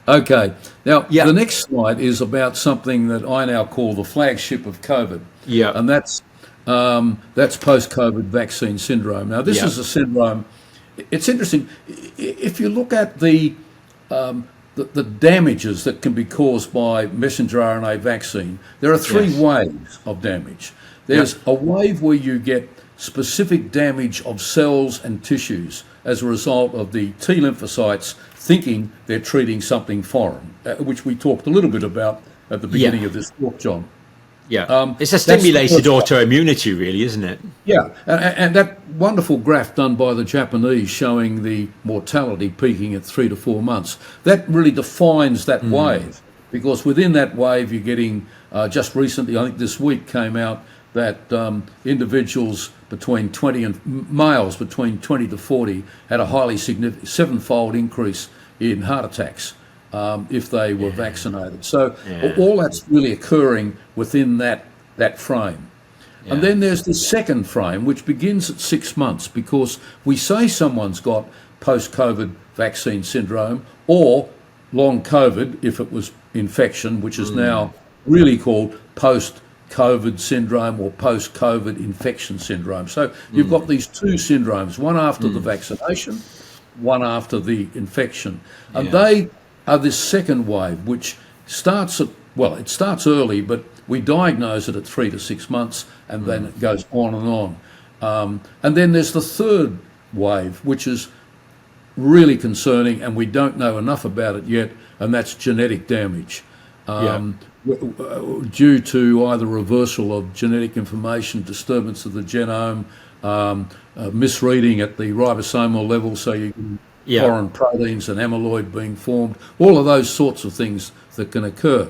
Okay. Now, Yeah. the next slide is about something that I now call the flagship of COVID, Yeah. and that's post-COVID vaccine syndrome. Now, this Yeah. is a syndrome. It's interesting if you look at the damages that can be caused by messenger RNA vaccine. There are three Yes. waves of damage. Yeah. There's a wave where you get specific damage of cells and tissues as a result of the T lymphocytes thinking they're treating something foreign, which we talked a little bit about at the beginning Yeah. of this talk, John. Yeah. It's a That's the stimulated first one. autoimmunity, really, isn't it? Yeah, and that wonderful graph done by the Japanese showing the mortality peaking at 3 to 4 months, that really defines that wave, because within that wave you're getting, just recently, I think this week came out, that individuals between 20 and males between 20 to 40 had a highly significant sevenfold increase in heart attacks if they were vaccinated. So all that's really occurring within that frame. And then there's the second frame, which begins at 6 months, because we say someone's got post-COVID vaccine syndrome or long COVID if it was infection, which is now really called post-COVID syndrome or post-COVID infection syndrome. So you've got these two syndromes, one after the vaccination, one after the infection. And they are this second wave, which starts at, well, it starts early, but we diagnose it at 3 to 6 months, and then it goes on and on. And then there's the third wave, which is really concerning, and we don't know enough about it yet, and that's genetic damage. Due to either reversal of genetic information, disturbance of the genome, misreading at the ribosomal level, so you can foreign proteins and amyloid being formed, all of those sorts of things that can occur.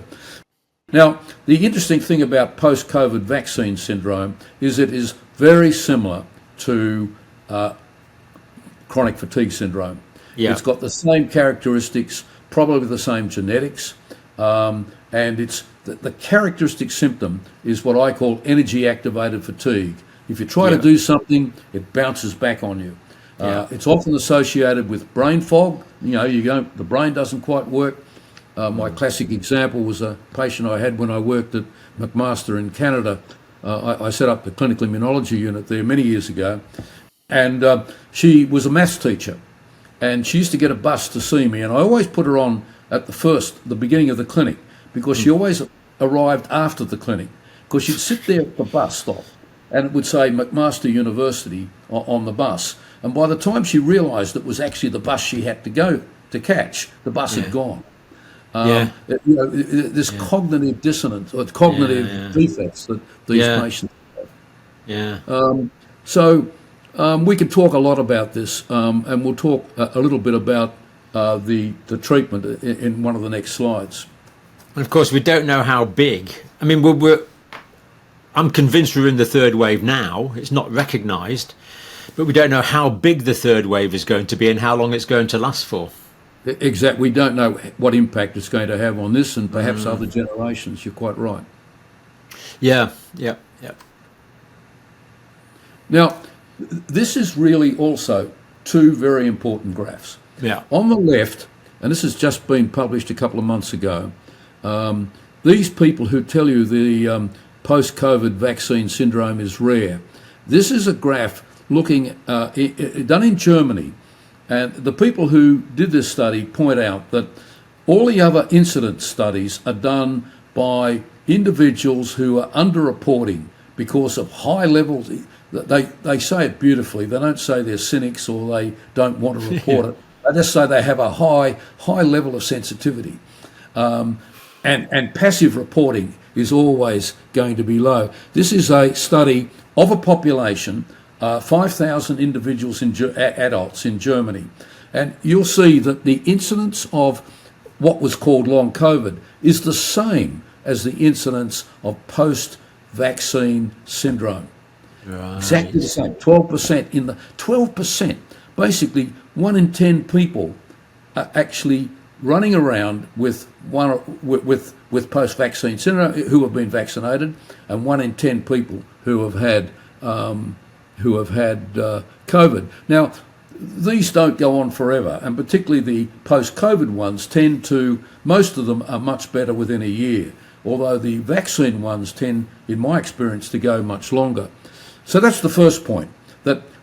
Now, the interesting thing about post-COVID vaccine syndrome is it is very similar to chronic fatigue syndrome. It's got the same characteristics, probably the same genetics, and it's the characteristic symptom is what I call energy-activated fatigue. If you try to do something, it bounces back on you. It's often associated with brain fog. The brain doesn't quite work. My classic example was a patient I had when I worked at McMaster in Canada. I set up the clinical immunology unit there many years ago, and she was a maths teacher, and she used to get a bus to see me, and I always put her on at the beginning of the clinic, because she always arrived after the clinic, because she'd sit there at the bus stop, and it would say McMaster University on the bus, and by the time she realised it was actually the bus she had to go to catch, the bus had gone. This cognitive dissonance or cognitive defects that these patients have. So we could talk a lot about this, and we'll talk a little bit about the treatment in one of the next slides. And of course, we don't know how big. I mean, I'm convinced we're in the third wave now. It's not recognised, but we don't know how big the third wave is going to be and how long it's going to last for. Exactly. We don't know what impact it's going to have on this and perhaps other generations. You're quite right. Yeah. Now, this is really also two very important graphs. Yeah. On the left, and this has just been published a couple of months ago, these people who tell you the post-COVID vaccine syndrome is rare, this is a graph looking done in Germany. And the people who did this study point out that all the other incidence studies are done by individuals who are underreporting because of high levels. They say it beautifully. They don't say they're cynics or they don't want to report it. They just say they have a high level of sensitivity. And passive reporting is always going to be low. This is a study of a population, 5,000 individuals, adults in Germany. And you'll see that the incidence of what was called long COVID is the same as the incidence of post-vaccine syndrome. Right. Exactly the same, 12%. 12%, basically 1 in 10 people are actually running around with post-vaccine syndrome who have been vaccinated, and 1 in 10 people who have had COVID. Now, these don't go on forever, and particularly the post-COVID ones most of them are much better within a year, although the vaccine ones tend, in my experience, to go much longer. So that's the first point.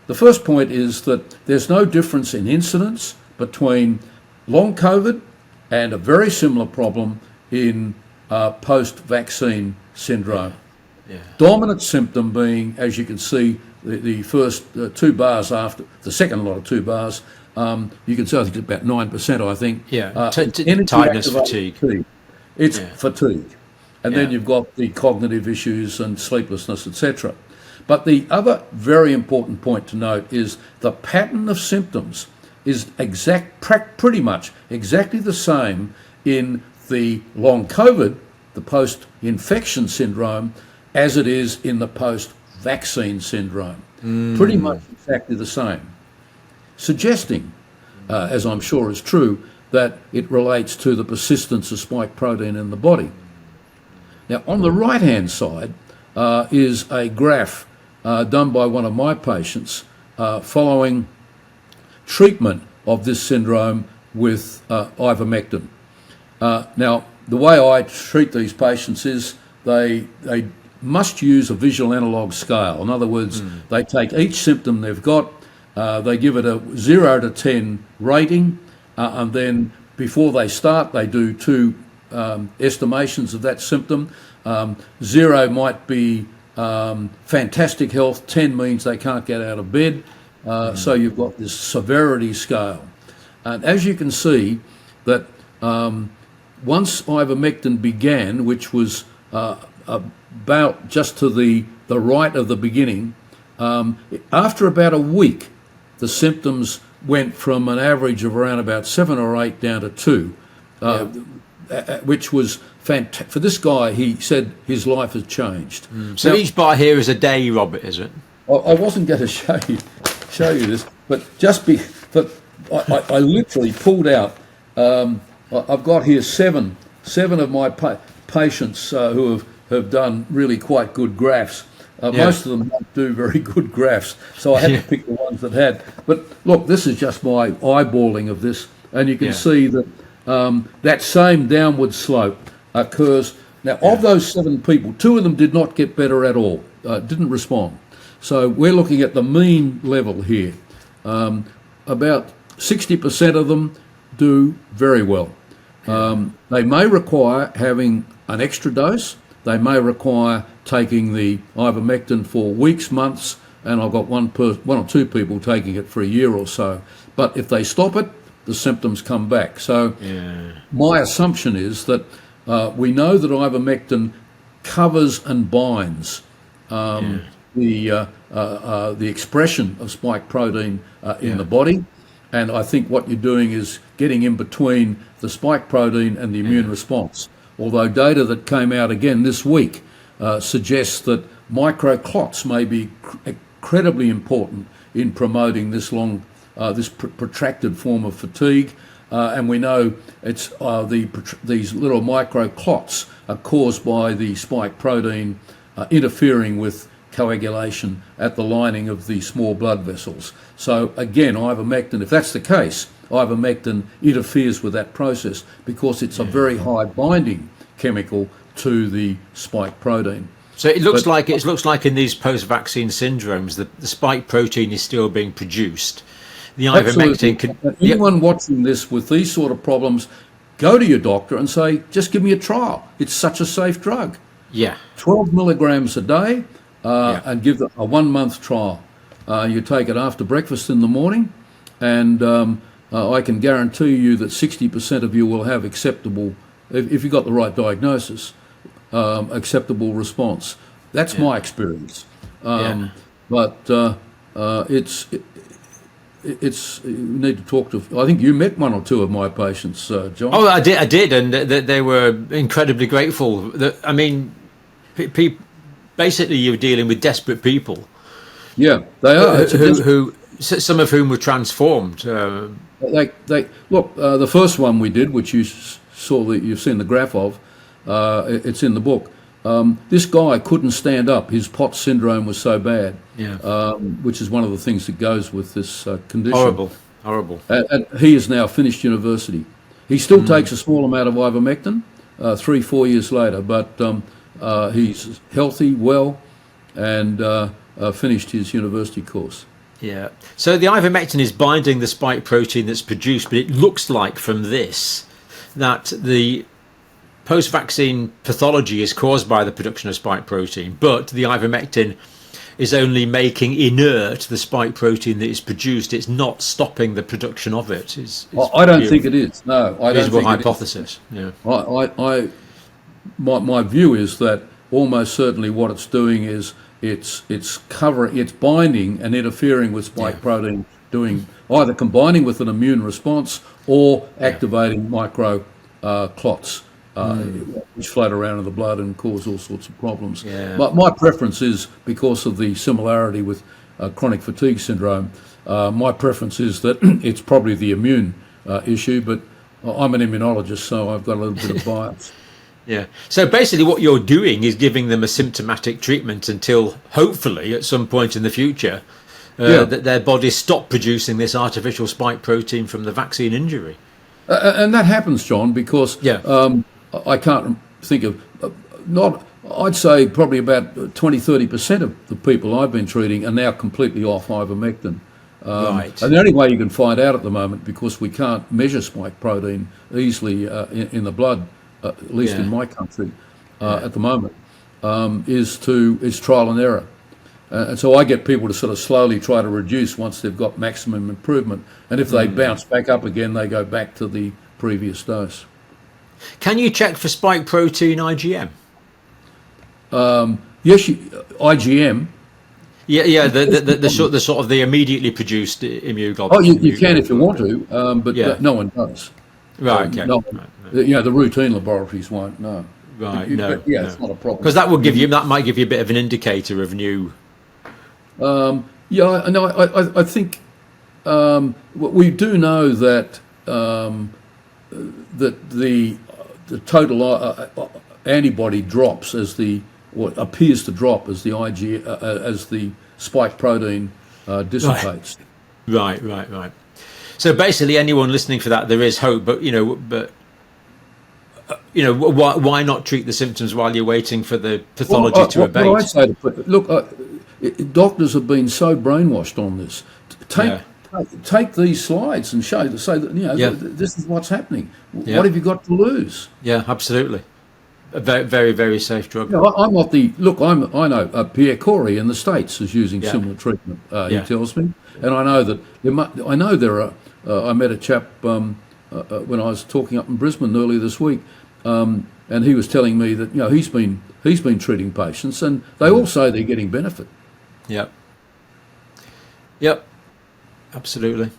The first point is that there's no difference in incidence between long COVID and a very similar problem in post-vaccine syndrome. Yeah. Dominant symptom being, as you can see, the first 2 bars after, the second lot of 2 bars, you can see I think it's about 9%, I think. Yeah, tiredness, fatigue. It's fatigue. And then Yeah. you've got the cognitive issues and sleeplessness, etc. But the other very important point to note is the pattern of symptoms is pretty much exactly the same in the long COVID, the post-infection syndrome, as it is in the post-vaccine syndrome. Pretty much exactly the same. Suggesting, as I'm sure is true, that it relates to the persistence of spike protein in the body. Now, on the right-hand side is a graph done by one of my patients following treatment of this syndrome with ivermectin. Now, the way I treat these patients is they must use a visual analog scale. In other words, they take each symptom they've got, they give it a 0 to 10 rating, and then before they start, they do 2 estimations of that symptom. 0 might be fantastic health, 10 means they can't get out of bed. So you've got this severity scale. And as you can see, that once ivermectin began, which was about just to the right of the beginning, after about a week, the symptoms went from an average of around about 7 or 8 down to 2, which was fantastic. For this guy, he said his life has changed. So now, each bar here is a day, Robert, is it? I wasn't going to show you this, but I literally pulled out. I've got here seven of my patients who have done really quite good graphs. Most of them don't do very good graphs, so I had to pick the ones that had. But look, this is just my eyeballing of this, and you can see that that same downward slope occurs. Now, of those 7 people, 2 of them did not get better at all, didn't respond. So we're looking at the mean level here. About 60% of them do very well. They may require having an extra dose. They may require taking the ivermectin for weeks, months, and I've got one or two people taking it for a year or so. But if they stop it, the symptoms come back. So my assumption is that we know that ivermectin covers and binds the expression of spike protein in the body. And I think what you're doing is getting in between the spike protein and the immune response. Although data that came out again this week suggests that microclots may be incredibly important in promoting this protracted form of fatigue. And we know it's these little microclots are caused by the spike protein interfering with coagulation at the lining of the small blood vessels. So again, ivermectin, if that's the case, ivermectin interferes with that process because it's a very high binding chemical to the spike protein. So it looks like in these post-vaccine syndromes that the spike protein is still being produced. The ivermectin can. Anyone watching this with these sort of problems, go to your doctor and say, just give me a trial. It's such a safe drug. 12 milligrams a day. And give a 1-month trial. You take it after breakfast in the morning, and I can guarantee you that 60% of you will have acceptable, if you got the right diagnosis, acceptable response. That's my experience. But it's you need to talk to. I think you met 1 or 2 of my patients, John. Oh, I did, and they were incredibly grateful. I mean, people. Basically, you're dealing with desperate people. Yeah, they are. Who some of whom were transformed. They look. The first one we did, which you saw, that you've seen the graph of, it's in the book. This guy couldn't stand up. His POTS syndrome was so bad, which is one of the things that goes with this condition. Horrible. And he has now finished university. He still takes a small amount of ivermectin 3-4 years later, but he's healthy, well, and finished his university course. Yeah. So the ivermectin is binding the spike protein that's produced, but it looks like from this that the post-vaccine pathology is caused by the production of spike protein, but the ivermectin is only making inert the spike protein that is produced. It's not stopping the production of it. I don't think it is. No, I don't think hypothesis. It is. Yeah. My view is that almost certainly what it's doing is it's binding and interfering with spike protein, doing either combining with an immune response or activating micro clots. Which float around in the blood and cause all sorts of problems. Yeah. But my preference is, because of the similarity with chronic fatigue syndrome, my preference is that it's probably the immune issue, but I'm an immunologist, so I've got a little bit of bias. Yeah. So basically what you're doing is giving them a symptomatic treatment until, hopefully, at some point in the future, that their bodies stop producing this artificial spike protein from the vaccine injury. And that happens, John, because I can't think of, I'd say probably about 20-30% of the people I've been treating are now completely off ivermectin. Right. And the only way you can find out at the moment, because we can't measure spike protein easily in the blood, at least in my country at the moment, is trial and error. And so I get people to sort of slowly try to reduce once they've got maximum improvement. And if they bounce back up again, they go back to the previous dose. Can you check for spike protein IgM? Yes, IgM. Yeah. The sort of the immediately produced immunoglobulin. Oh, you can if you want to, but no one does. Right. Okay. No, the routine laboratories won't. No. Right. It's not a problem. Because that might give you a bit of an indicator of new. I think we do know that that the total antibody drops as what appears to drop as as the spike protein dissipates. Right. So basically, anyone listening for that, there is hope, but why not treat the symptoms while you're waiting for the pathology to abate? What I'd say to look, doctors have been so brainwashed on this. Take these slides and say that this is what's happening. Yeah. What have you got to lose? Yeah, absolutely. A very, very, very safe drug. I'm not I know Pierre Corey in the States is using similar treatment. He tells me, and I know that there are. I met a chap when I was talking up in Brisbane earlier this week, and he was telling me that he's been treating patients, and they all say they're getting benefit. Yep. Absolutely.